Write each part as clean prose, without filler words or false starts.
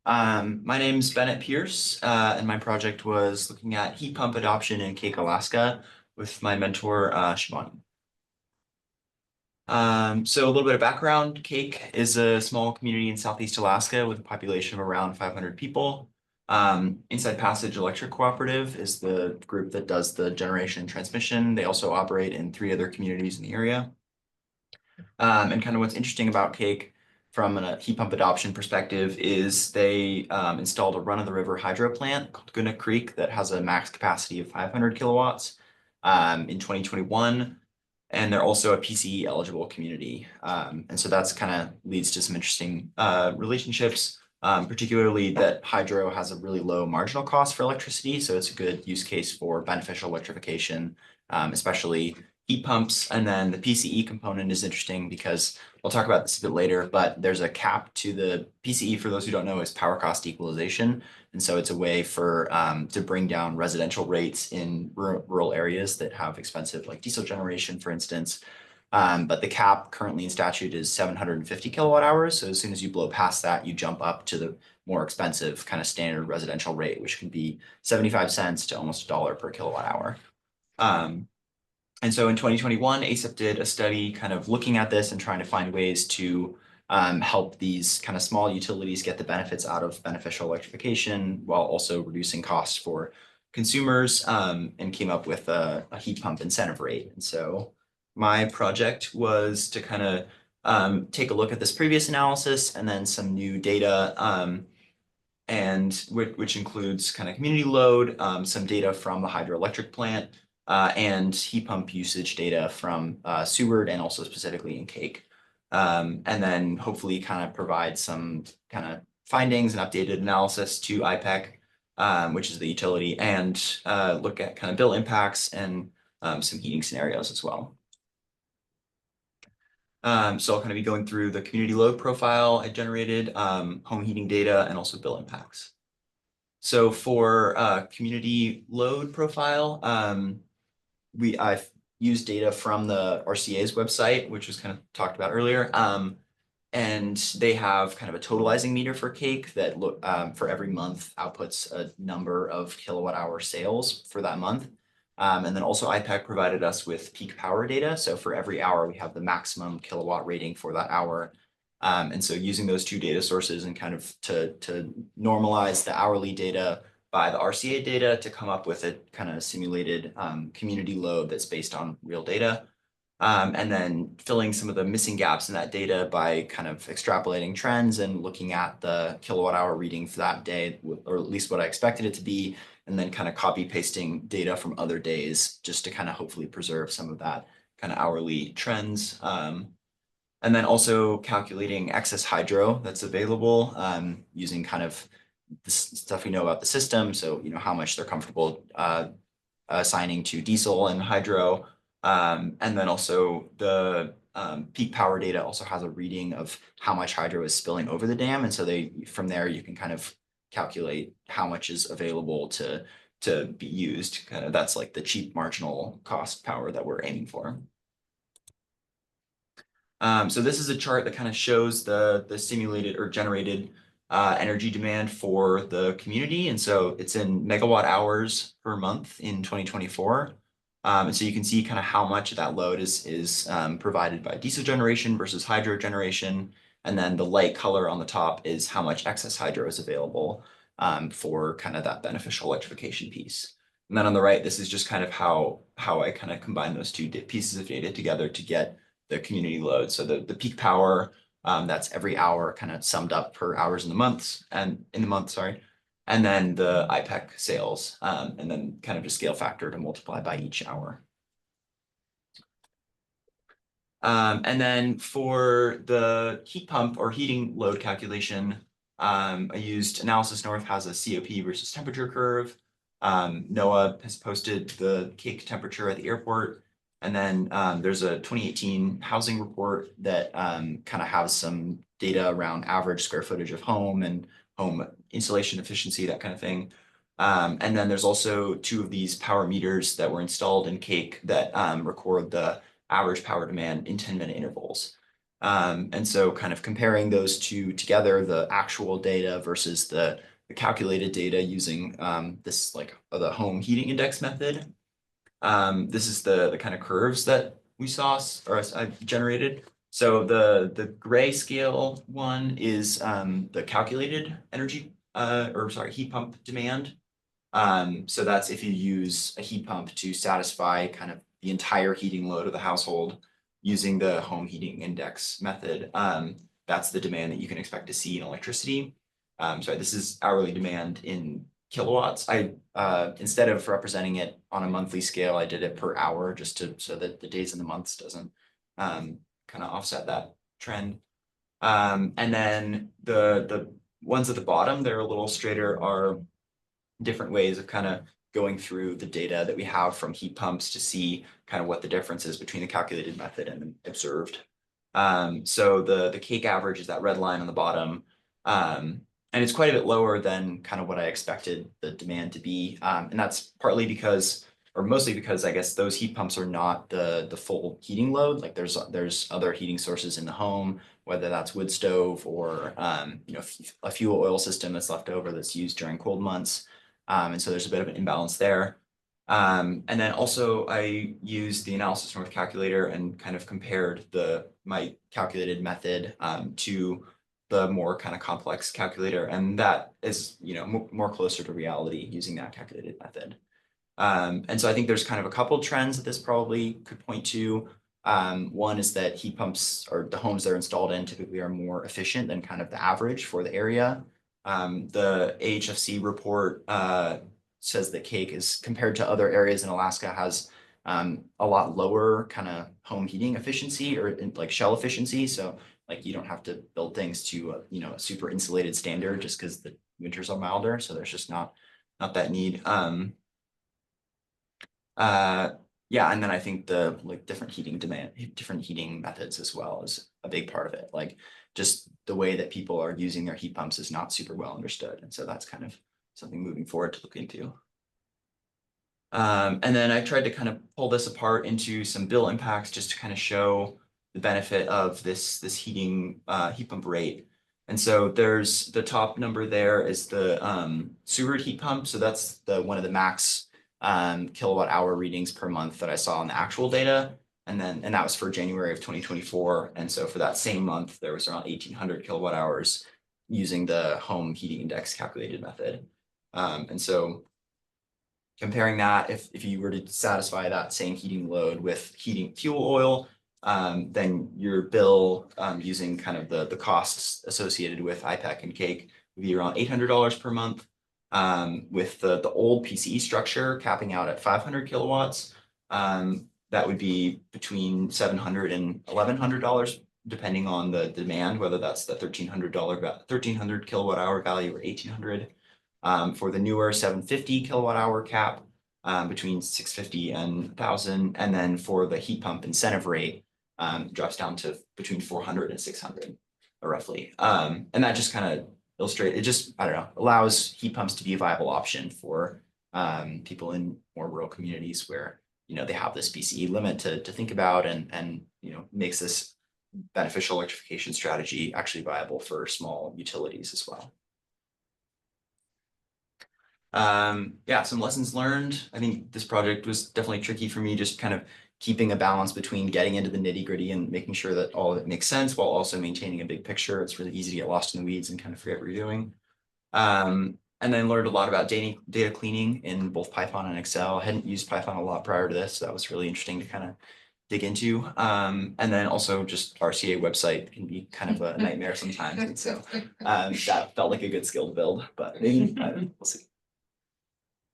My name's Bennett Pearce, and my project was looking at heat pump adoption in Kake, Alaska with my mentor, Shivani. So a little bit of background, Kake is a small community in Southeast Alaska with a population of around 500 people. Inside Passage Electric Cooperative is the group that does the generation and transmission. They also operate in 3 other communities in the area. And kind of what's interesting about Kake from a heat pump adoption perspective is they installed a run-of-the-river hydro plant called Guna Creek that has a max capacity of 500 kilowatts in 2021. And they're also a PCE eligible community. And so that's kind of leads to some interesting relationships, particularly that hydro has a really low marginal cost for electricity. So it's a good use case for beneficial electrification, especially heat pumps. And then the PCE component is interesting because we'll talk about this a bit later, but there's a cap to the PCE. For those who don't know, is power cost equalization. And so it's a way for to bring down residential rates in rural areas that have expensive like diesel generation, for instance. But the cap currently in statute is 750 kilowatt hours. So as soon as you blow past that, you jump up to the more expensive kind of standard residential rate, which can be 75 cents to almost $1 per kilowatt hour. And so in 2021, ACEP did a study kind of looking at this and trying to find ways to help these kind of small utilities get the benefits out of beneficial electrification while also reducing costs for consumers, and came up with a heat pump incentive rate. And so my project was to kind of take a look at this previous analysis and then some new data, and which includes kind of community load, some data from the hydroelectric plant, and heat pump usage data from Seward and also specifically in Kake. And then hopefully kind of provide some kind of findings and updated analysis to IPEC, which is the utility, and look at kind of bill impacts and some heating scenarios as well. So I'll kind of be going through the community load profile I generated, home heating data, and also bill impacts. So for community load profile, I've used data from the RCA's website, which was kind of talked about earlier. And they have kind of a totalizing meter for Kake that for every month outputs a number of kilowatt hour sales for that month. And then also IPEC provided us with peak power data. So for every hour, we have the maximum kilowatt rating for that hour. And so using those 2 data sources and kind of to normalize the hourly data by the RCA data to come up with a kind of simulated community load that's based on real data. And then filling some of the missing gaps in that data by kind of extrapolating trends and looking at the kilowatt hour reading for that day, or at least what I expected it to be, and then kind of copy pasting data from other days just to kind of hopefully preserve some of that kind of hourly trends. And then also calculating excess hydro that's available, using kind of the stuff we know about the system. So, how much they're comfortable assigning to diesel and hydro. And then also the peak power data also has a reading of how much hydro is spilling over the dam. And so from there, you can kind of calculate how much is available to be used. Kind of that's like the cheap marginal cost power that we're aiming for. So this is a chart that kind of shows the simulated or generated energy demand for the community. And so it's in megawatt hours per month in 2024. And so you can see kind of how much of that load is provided by diesel generation versus hydro generation. And then the light color on the top is how much excess hydro is available for kind of that beneficial electrification piece. And then on the right, this is just kind of how I kind of combine those 2 pieces of data together to get the community load. So the peak power, that's every hour kind of summed up per hours in the month, sorry. And then the IPEC sales, and then kind of a scale factor to multiply by each hour. And then for the heat pump or heating load calculation, I used Analysis North has a COP versus temperature curve. NOAA has posted the Kake temperature at the airport. And then there's a 2018 housing report that kind of has some data around average square footage of home and home insulation efficiency, that kind of thing. And then there's also 2 of these power meters that were installed in Kake that record the average power demand in 10-minute intervals. And so kind of comparing those two together, the actual data versus the calculated data using this like the home heating index method. This is the kind of curves that we saw or I generated. So the grayscale one is the calculated energy or sorry, heat pump demand. So that's if you use a heat pump to satisfy kind of the entire heating load of the household using the home heating index method. That's the demand that you can expect to see in electricity. Sorry, this is hourly demand in kilowatts. I instead of representing it on a monthly scale, I did it per hour just to so that the days and the months doesn't kind of offset that trend. And then the ones at the bottom, they're a little straighter, are different ways of kind of going through the data that we have from heat pumps to see kind of what the difference is between the calculated method and observed. So the Kake average is that red line on the bottom. And it's quite a bit lower than kind of what I expected the demand to be. And that's partly because, or mostly because I guess those heat pumps are not the full heating load. Like there's other heating sources in the home, whether that's wood stove or you know, a fuel oil system that's left over that's used during cold months. And so there's a bit of an imbalance there. And then also I used the analysis north calculator and kind of compared my calculated method to the more kind of complex calculator. And that is, you know, more closer to reality using that calculated method. And so I think there's kind of a couple trends that this probably could point to. One is that heat pumps or the homes they're installed in typically are more efficient than kind of the average for the area. The AHFC report says that Kake is compared to other areas in Alaska has a lot lower kind of home heating efficiency or like shell efficiency. So like you don't have to build things to you know, a super insulated standard just because the winters are milder. So there's just not that need. Yeah, and then I think the like different heating methods as well is a big part of it. Like just the way that people are using their heat pumps is not super well understood. And so that's kind of something moving forward to look into. And then I tried to kind of pull this apart into some bill impacts just to kind of show the benefit of this heat pump rate. And so there's the top number there is the Seward heat pump. So that's one of the max kilowatt hour readings per month that I saw in the actual data. And that was for January of 2024. And so for that same month, there was around 1,800 kilowatt hours using the home heating index calculated method. And so comparing that, if you were to satisfy that same heating load with heating fuel oil, then your bill using kind of the costs associated with IPEC and Kake would be around $800 per month. With the old PCE structure capping out at 500 kilowatts, that would be between $700 and $1,100 depending on the demand, whether that's the $1,300 kilowatt hour value or 1,800. For the newer 750 kilowatt hour cap, between 650 and 1,000, and then for the heat pump incentive rate, drops down to between 400 and 600, roughly. And that just kind of illustrate it. Just I don't know, allows heat pumps to be a viable option for people in more rural communities where you know they have this BCE limit to think about, and you know makes this beneficial electrification strategy actually viable for small utilities as well. Yeah, some lessons learned. I think this project was definitely tricky for me, just kind of keeping a balance between getting into the nitty gritty and making sure that all of it makes sense while also maintaining a big picture. It's really easy to get lost in the weeds and kind of forget what you're doing. And then learned a lot about data cleaning in both Python and Excel. I hadn't used Python a lot prior to this, so that was really interesting to kind of dig into. And then also just RCA website can be kind of a nightmare sometimes. And so that felt like a good skill to build, but maybe we'll see.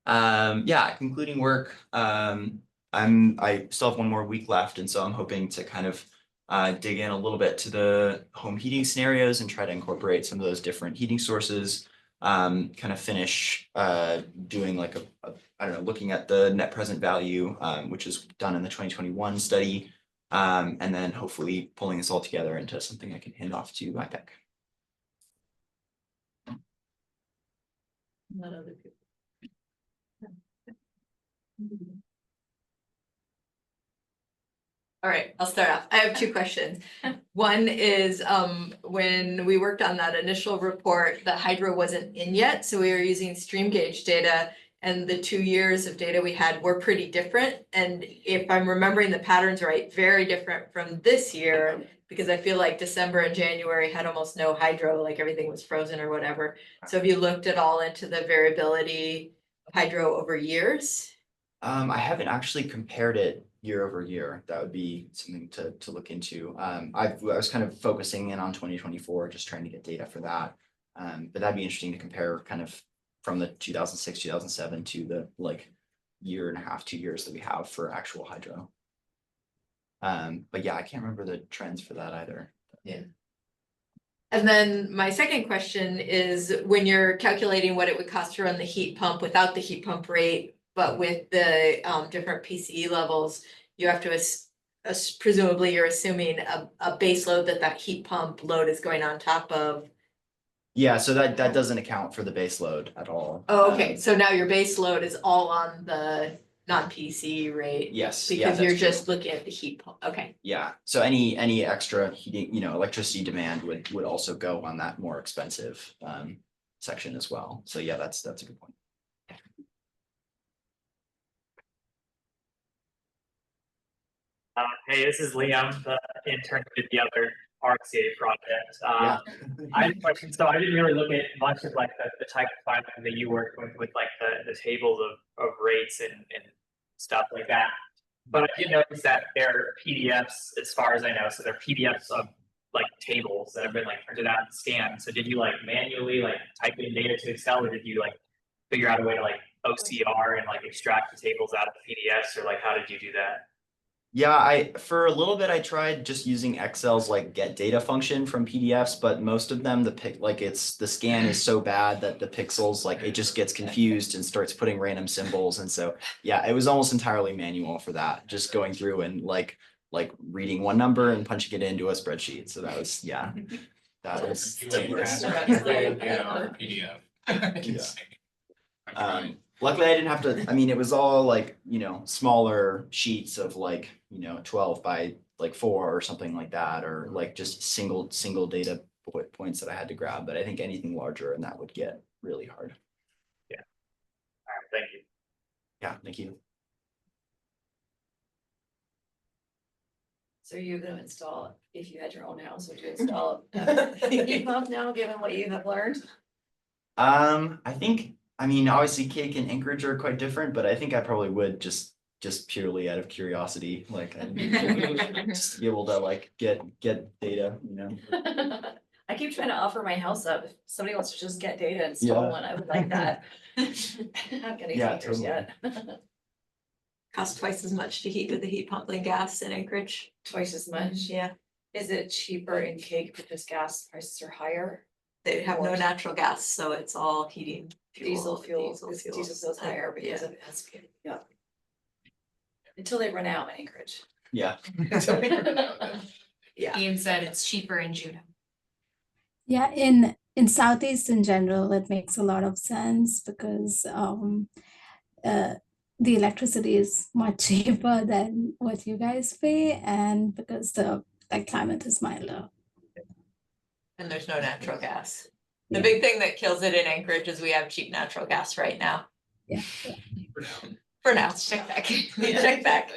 Yeah, concluding work. I still have one more week left, and so I'm hoping to kind of dig in a little bit to the home heating scenarios and try to incorporate some of those different heating sources. Kind of finish doing like I don't know, looking at the net present value, which is done in the 2021 study, and then hopefully pulling this all together into something I can hand off to IPEC. Not other people. All right, I'll start off. I have two questions. One is, when we worked on that initial report, the hydro wasn't in yet, so we were using stream gauge data. And the 2 years of data we had were pretty different. And if I'm remembering the patterns right, very different from this year. Because I feel like December and January had almost no hydro, like everything was frozen or whatever. So have you looked at all into the variability of hydro over years? I haven't actually compared it year over year. That would be something to look into. I was kind of focusing in on 2024, just trying to get data for that. But that'd be interesting to compare kind of from the 2006, 2007 to the like year and a half, 2 years that we have for actual hydro. But yeah, I can't remember the trends for that either. Yeah. And then my second question is, when you're calculating what it would cost to run the heat pump without the heat pump rate, but with the different PCE levels, you have to presumably you're assuming a base load that heat pump load is going on top of. Yeah, so that doesn't account for the base load at all. Oh, okay, so now your base load is all on the non-PCE rate. Yes, Because yeah, you're that's true. just looking at the heat pump, okay. Yeah, so any extra heating, electricity demand would also go on that more expensive section as well. So yeah, that's a good point. Hey, this is Liam, the intern who did the other RCA project. I have a question. So I didn't really look at much of like the type of filing that you work with like the tables of rates and stuff like that. But I did notice that they're PDFs as far as I know. So they're PDFs of like tables that have been like printed out and scanned. So did you like manually like type in data to Excel, or did you like figure out a way to like OCR and like extract the tables out of the PDFs, or like how did you do that? Yeah, for a little bit I tried just using Excel's like get data function from PDFs, but most of them the scan is so bad that the pixels like it just gets confused and starts putting random symbols. And so yeah, it was almost entirely manual for that, just going through and like reading one number and punching it into a spreadsheet. So that was that was PDF. luckily I didn't have to, I mean, it was all like, smaller sheets of like, 12 by like 4 or something like that, or like just single data points that I had to grab. But I think anything larger and that would get really hard. Yeah. All right, thank you. Yeah, thank you. So you're gonna install, if you had your own house, would you install a heat pump now, given what you have learned? I mean, obviously Kake and Anchorage are quite different, but I think I probably would just purely out of curiosity, like I'd just be able to like get data, I keep trying to offer my house up. If somebody wants to just get data and install one, I would like that. Not getting takers totally. yet. Costs twice as much to heat with the heat pump than gas in Anchorage. Twice as much. Yeah, Is it cheaper in Cake because gas prices are higher? they have no natural gas, so it's all heating. Diesel fuel is higher because of it has, yeah. Until they run out in Anchorage. Yeah. Yeah. Ian said it's cheaper in Juneau. Yeah, in Southeast in general, it makes a lot of sense because the electricity is much cheaper than what you guys pay, and because the climate is milder. And there's no natural gas. The Yeah. big thing that kills it in Anchorage is we have cheap natural gas right now. Yeah. For now, check back. Check back.